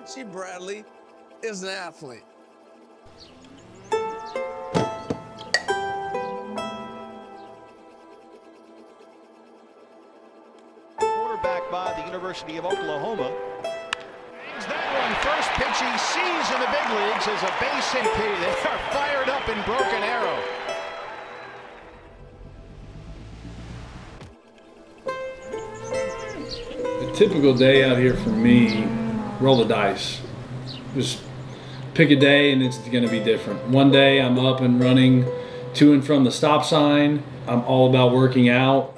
Archie Bradley is an athlete. Quarterback by the University of Oklahoma. That one, first pitch he sees in the big leagues is a base hit. They are fired up in Broken Arrow. A typical day out here for me, roll the dice. Just pick a day and it's going to be different. One day I'm up and running to and from the stop sign. I'm all about working out.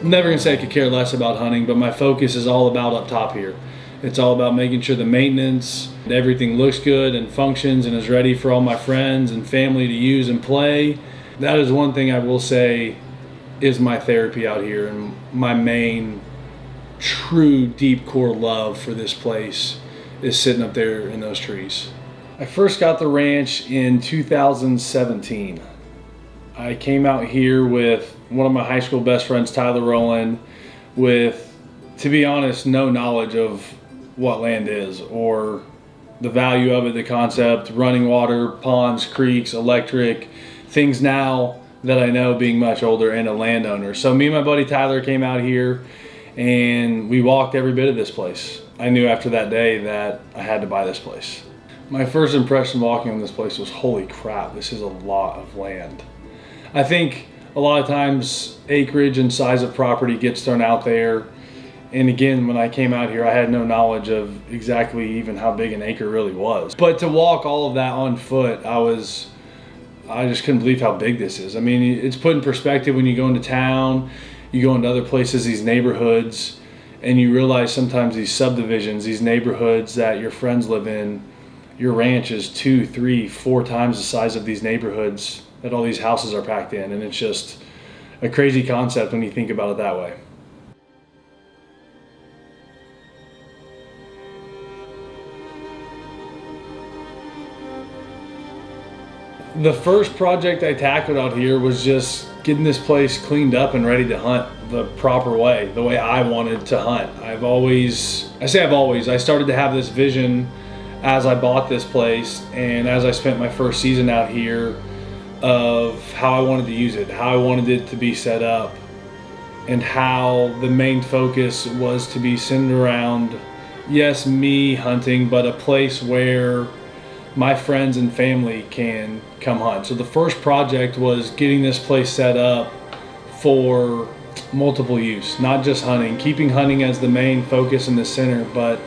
I'm never gonna say I could care less about hunting, but my focus is all about up top here. It's all about making sure the maintenance, everything looks good and functions and is ready for all my friends and family to use and play. That is one thing I will say is my therapy out here, and my main true deep core love for this place is sitting up there in those trees. I first got the ranch in 2017. I came out here with one of my high school best friends, Tyler Rowland, with, to be honest, no knowledge of what land is or the value of it, the concept, running water, ponds, creeks, electric, things now that I know being much older and a landowner. So me and my buddy Tyler came out here and we walked every bit of this place. I knew after that day that I had to buy this place. My first impression walking on this place was, holy crap, this is a lot of land. I think a lot of times acreage and size of property gets thrown out there. And again, when I came out here, I had no knowledge of exactly even how big an acre really was. But to walk all of that on foot, I just couldn't believe how big this is. I mean, it's put in perspective when you go into town, you go into other places, these neighborhoods, and you realize sometimes these subdivisions, these neighborhoods that your friends live in, your ranch is 2, 3, 4 times the size of these neighborhoods that all these houses are packed in. And it's just a crazy concept when you think about it that way. The first project I tackled out here was just getting this place cleaned up and ready to hunt the proper way, the way I wanted to hunt. I started to have this vision as I bought this place and as I spent my first season out here of how I wanted to use it, how I wanted it to be set up, and how the main focus was to be centered around, yes, me hunting, but a place where my friends and family can come hunt. So the first project was getting this place set up for multiple use, not just hunting, keeping hunting as the main focus in the center, but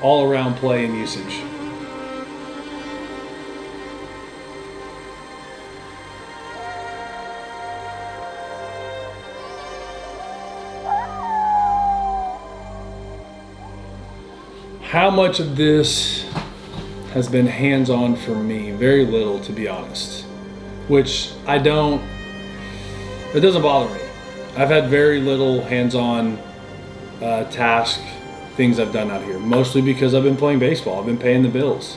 all around play and usage. How much of this has been hands-on for me? Very little, to be honest, which it doesn't bother me. I've had very little hands-on things I've done out here, mostly because I've been playing baseball. I've been paying the bills.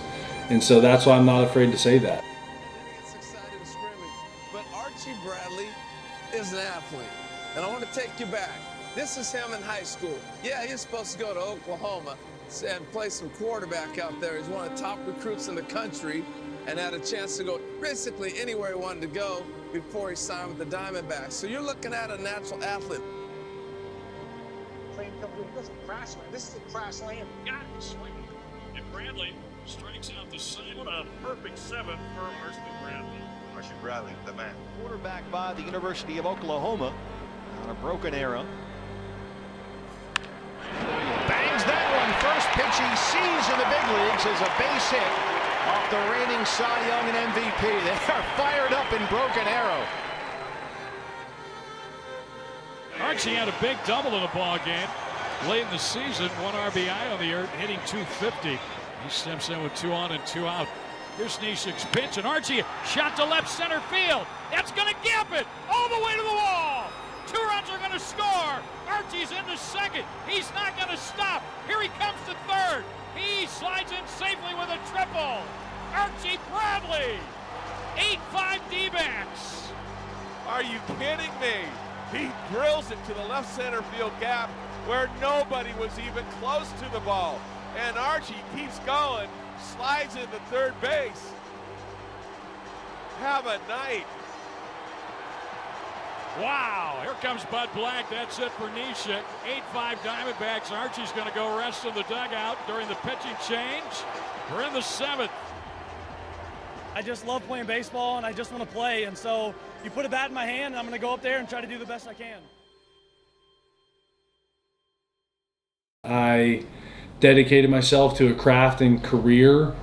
And so that's why I'm not afraid to say that. It's exciting and screaming, but Archie Bradley is an athlete. And I want to take you back. This is him in high school. Yeah, he's supposed to go to Oklahoma and play some quarterback out there. He's one of the top recruits in the country and had a chance to go basically anywhere he wanted to go before he signed with the Diamondbacks. So you're looking at a natural athlete. This is a crash land. Got it, swing. And Bradley strikes out the side. What a perfect 7th for Archie Bradley. Archie Bradley, the man. Quarterback by the University of Oklahoma on a Broken Arrow. Bangs that one. First pitch he sees in the big leagues is a base hit off the reigning Cy Young and MVP. They are fired up in Broken Arrow. Archie had a big double in the ball game late in the season. 1 RBI on the year, hitting .250. He steps in with 2 on and 2 out. Here's Neshek's pitch, and Archie shot to left center field. That's going to gap it all the way to the wall. 2 runs are going to score. Archie's into second. He's not going to stop. Here he comes to third. He slides in safely with a triple. Archie Bradley, 8-5 D-backs. Are you kidding me? He drills it to the left center field gap where nobody was even close to the ball. And Archie keeps going, slides into third base. Have a night. Wow, here comes Bud Black. That's it for Neshek. 8-5 Diamondbacks. Archie's going to go rest in the dugout during the pitching change. We're in the 7th. I just love playing baseball, and I just want to play. And so you put a bat in my hand, and I'm going to go up there and try to do the best I can. I dedicated myself to a craft and career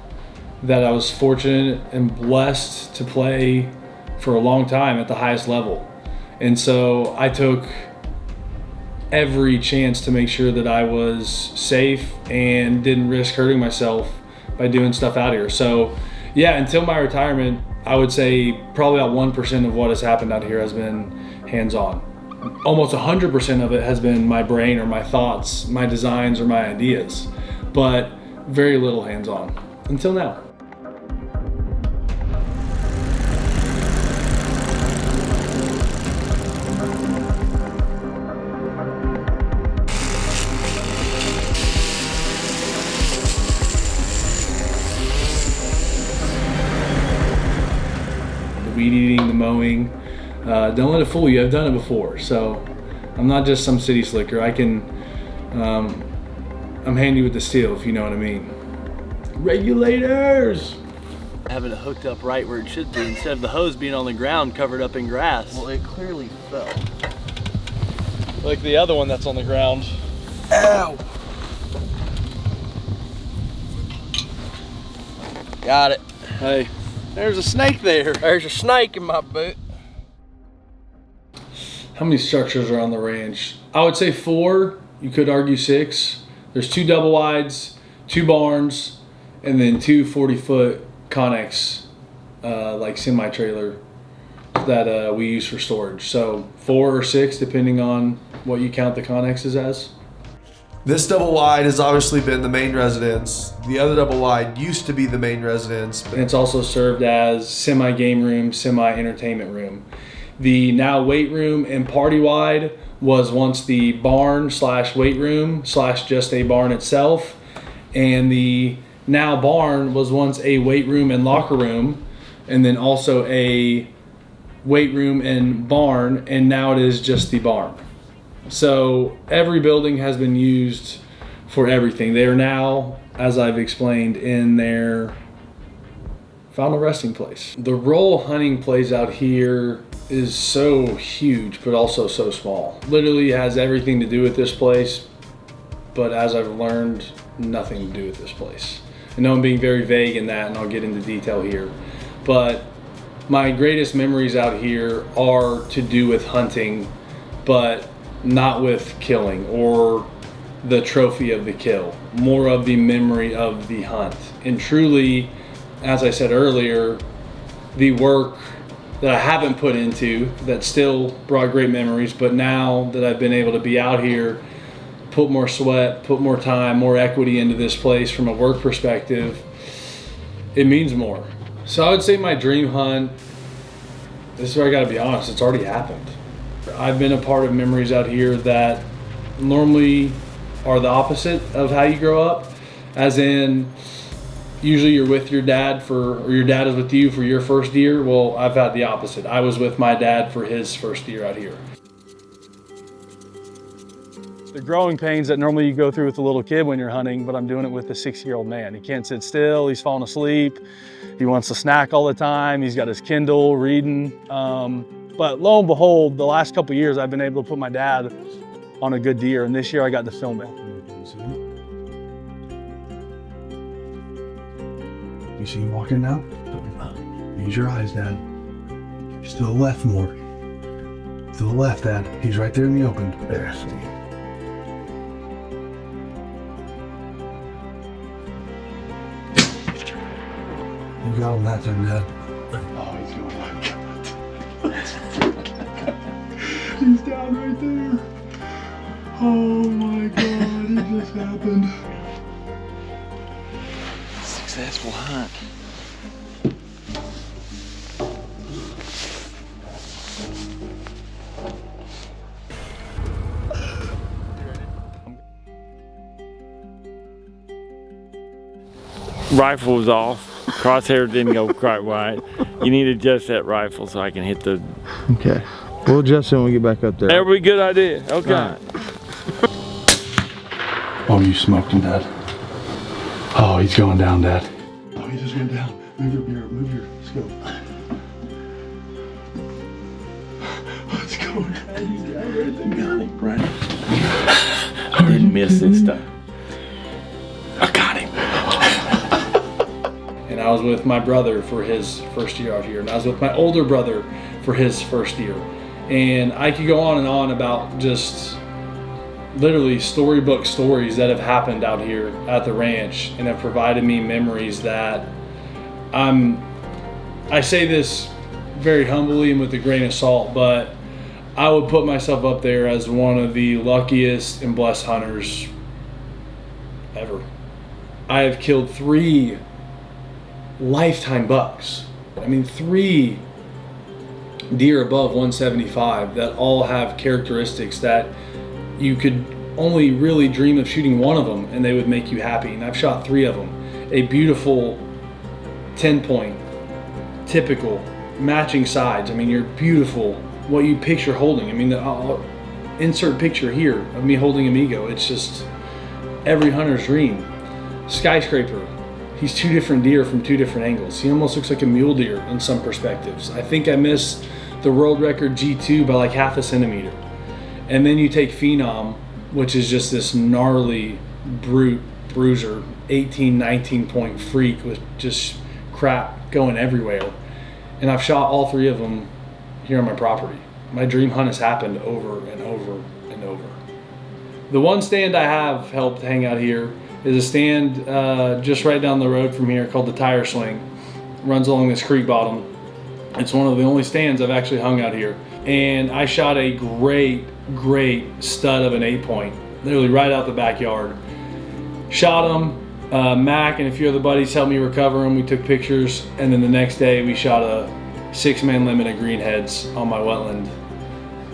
that I was fortunate and blessed to play for a long time at the highest level. And so I took every chance to make sure that I was safe and didn't risk hurting myself by doing stuff out here. So yeah, until my retirement, I would say probably about 1% of what has happened out here has been hands-on. Almost 100% of it has been my brain or my thoughts, my designs or my ideas, but very little hands-on until now. Weed eating, the mowing. Don't let it fool you. I've done it before, so I'm not just some city slicker. I'm handy with the steel, if you know what I mean. Regulators! Having it hooked up right where it should be instead of the hose being on the ground covered up in grass. Well, it clearly fell. Like the other one that's on the ground. Ow! Got it. Hey, there's a snake there. There's a snake in my boot. How many structures are on the ranch? I would say 4. You could argue 6. There's 2 double wides, 2 barns, and then 2 40-foot Connex, like semi-trailer that we use for storage. So 4 or 6, depending on what you count the Connexes as. This double wide has obviously been the main residence. The other double wide used to be the main residence. And it's also served as semi-game room, semi-entertainment room. The now weight room and party wide was once the barn / weight room / just a barn itself. And the now barn was once a weight room and locker room, and then also a weight room and barn, and now it is just the barn. So every building has been used for everything. They are now, as I've explained, in their final resting place. The role hunting plays out here is so huge, but also so small. Literally has everything to do with this place, but as I've learned, nothing to do with this place. I know I'm being very vague in that, and I'll get into detail here, but my greatest memories out here are to do with hunting, but not with killing or the trophy of the kill, more of the memory of the hunt. And truly, as I said earlier, the work that I haven't put into that still brought great memories, but now that I've been able to be out here, put more sweat, put more time, more equity into this place from a work perspective, it means more. So I would say my dream hunt, this is where I gotta be honest, it's already happened. I've been a part of memories out here that normally are the opposite of how you grow up, as in usually you're with your dad or your dad is with you for your first year. Well, I've had the opposite. I was with my dad for his first year out here. The growing pains that normally you go through with a little kid when you're hunting, but I'm doing it with a 60-year-old man. He can't sit still, he's falling asleep, he wants to snack all the time, he's got his Kindle reading. But lo and behold, the last couple of years I've been able to put my dad on a good deer, and this year I got to film it. You see him walking now? Use your eyes, Dad. Still left more. To the left, Dad. He's right there in the open. There, see. You got him that time, Dad. Oh, he's going like that. He's down right there. Oh my God, it just happened. Successful hunt. Rifle was off. Crosshair didn't go quite right. You need to adjust that rifle so I can hit the... Okay. We'll adjust it when we get back up there. That would be a good idea. Okay. Right. Oh, you smoked him, Dad. Oh, he's going down, Dad. Oh, he just went down. Move your scope. Let's go, Dad. He's down right there. Got him, right? I didn't miss this time. I got him. And I was with my brother for his first year out here, and I was with my older brother for his first year. And I could go on and on about just literally storybook stories that have happened out here at the ranch and have provided me memories that I say this very humbly and with a grain of salt, but I would put myself up there as one of the luckiest and blessed hunters ever. I have killed 3 lifetime bucks. I mean, 3 deer above 175 that all have characteristics that you could only really dream of shooting one of them and they would make you happy. And I've shot 3 of them. A beautiful 10-point, typical, matching sides. I mean, you're beautiful. What you picture holding. I mean, I'll insert picture here of me holding Amigo. It's just every hunter's dream. Skyscraper. He's 2 different deer from 2 different angles. He almost looks like a mule deer in some perspectives. I think I missed the world record G2 by like half a centimeter. And then you take Phenom, which is just this gnarly brute bruiser, 18, 19 point freak with just crap going everywhere. And I've shot all 3 of them here on my property. My dream hunt has happened over and over and over. The one stand I have helped hang out here is a stand just right down the road from here called the Tire Sling. It runs along this creek bottom. It's one of the only stands I've actually hung out here. And I shot a great stud of an 8-point, literally right out the backyard. Shot him. Mac and a few other buddies helped me recover him. We took pictures, and then the next day we shot a 6-man limit of greenheads on my wetland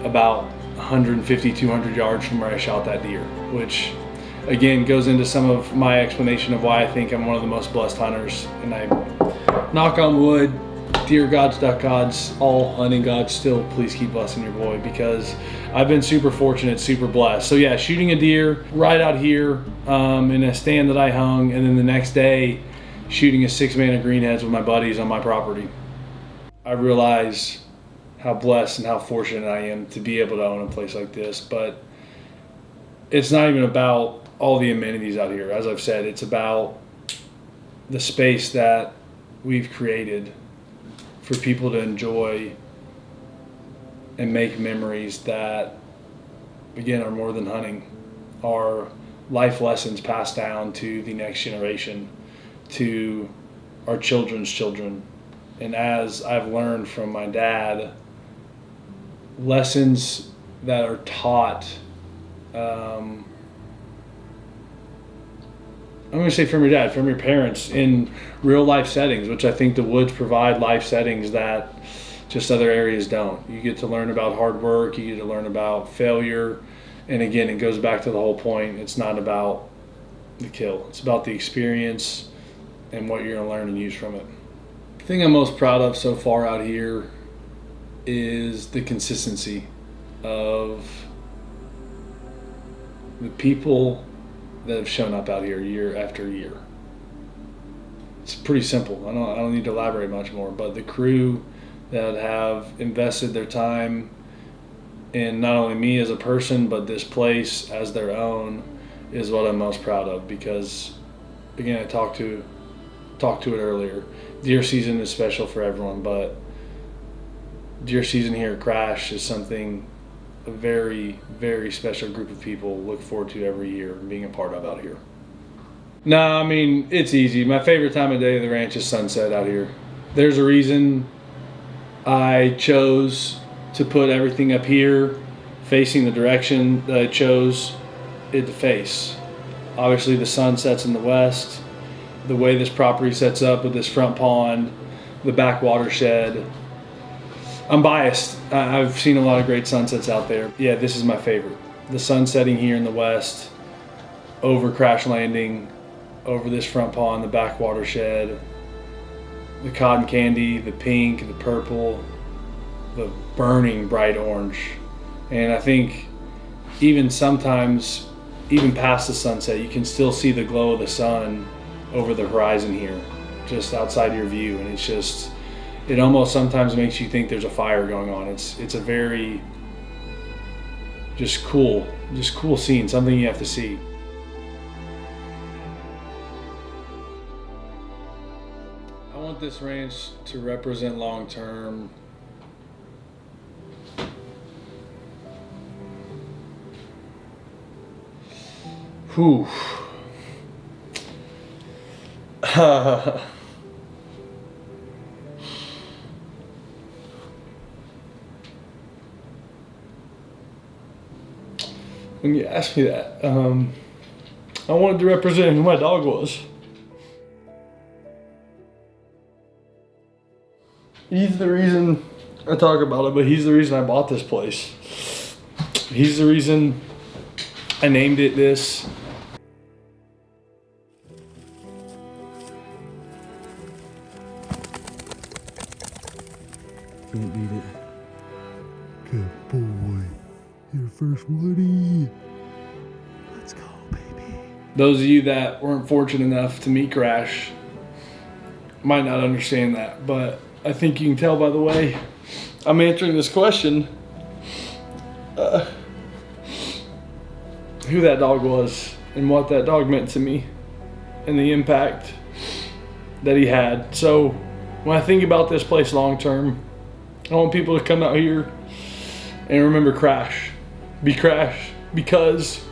about 150, 200 yards from where I shot that deer, which again goes into some of my explanation of why I think I'm one of the most blessed hunters. And I knock on wood, deer gods, duck gods, all hunting gods, still please keep blessing your boy, because I've been super fortunate, super blessed. So yeah, shooting a deer right out here in a stand that I hung, and then the next day shooting a 6-man of greenheads with my buddies on my property. I realize how blessed and how fortunate I am to be able to own a place like this, but it's not even about all the amenities out here. As I've said, it's about the space that we've created for people to enjoy and make memories that, again, are more than hunting, are life lessons passed down to the next generation, to our children's children. And as I've learned from my dad, lessons that are taught, I'm going to say from your dad, from your parents, in real life settings, which I think the woods provide life settings that just other areas don't. You get to learn about hard work, you get to learn about failure, and again, it goes back to the whole point. It's not about the kill. It's about the experience and what you're going to learn and use from it. The thing I'm most proud of so far out here is the consistency of the people that have shown up out here year after year. It's pretty simple. I don't need to elaborate much more, but the crew that have invested their time in not only me as a person, but this place as their own is what I'm most proud of, because again, I talked to it earlier. Deer season is special for everyone, but deer season here at Crash is something a very, very special group of people look forward to every year and being a part of out here. No, I mean, it's easy. My favorite time of day of the ranch is sunset out here. There's a reason I chose to put everything up here facing the direction that I chose it to face. Obviously the sun sets in the west. The way this property sets up with this front pond, the back watershed. I'm biased. I've seen a lot of great sunsets out there. Yeah, this is my favorite. The sun setting here in the west, over Crash Landing, over this front pond, the back watershed, the cotton candy, the pink, the purple, the burning bright orange. And I think even sometimes, even past the sunset, you can still see the glow of the sun over the horizon here, just outside your view. And it's just, it almost sometimes makes you think there's a fire going on. It's a very just cool scene, something you have to see. I want this ranch to represent long term when you asked me that, I wanted to represent who my dog was. He's the reason I talk about it, but he's the reason I bought this place. He's the reason I named it this. Don't beat it. Good boy. Your first Woody. Let's go, baby. Those of you that weren't fortunate enough to meet Crash might not understand that, but I think you can tell by the way I'm answering this question who that dog was and what that dog meant to me and the impact that he had. So when I think about this place long term, I want people to come out here and remember Crash. Be Crash, because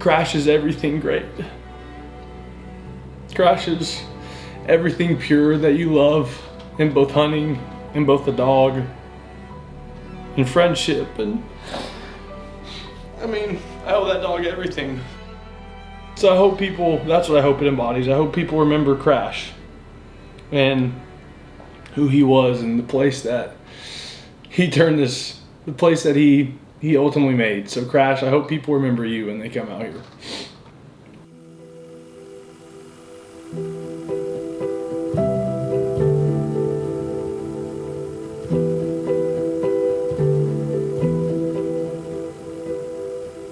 Crash is everything great. Crash is everything pure that you love in both hunting, in both the dog, in friendship, and I mean, I owe that dog everything. So I hope people, that's what I hope it embodies. I hope people remember Crash and who he was and the place that he turned this, the place that he ultimately made. So Crash, I hope people remember you when they come out here.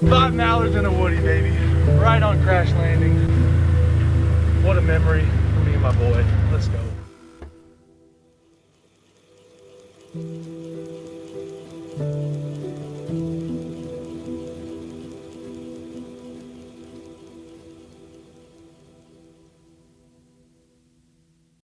Five mallards and a Woody, baby. Right on Crash Landing. What a memory for me and my boy.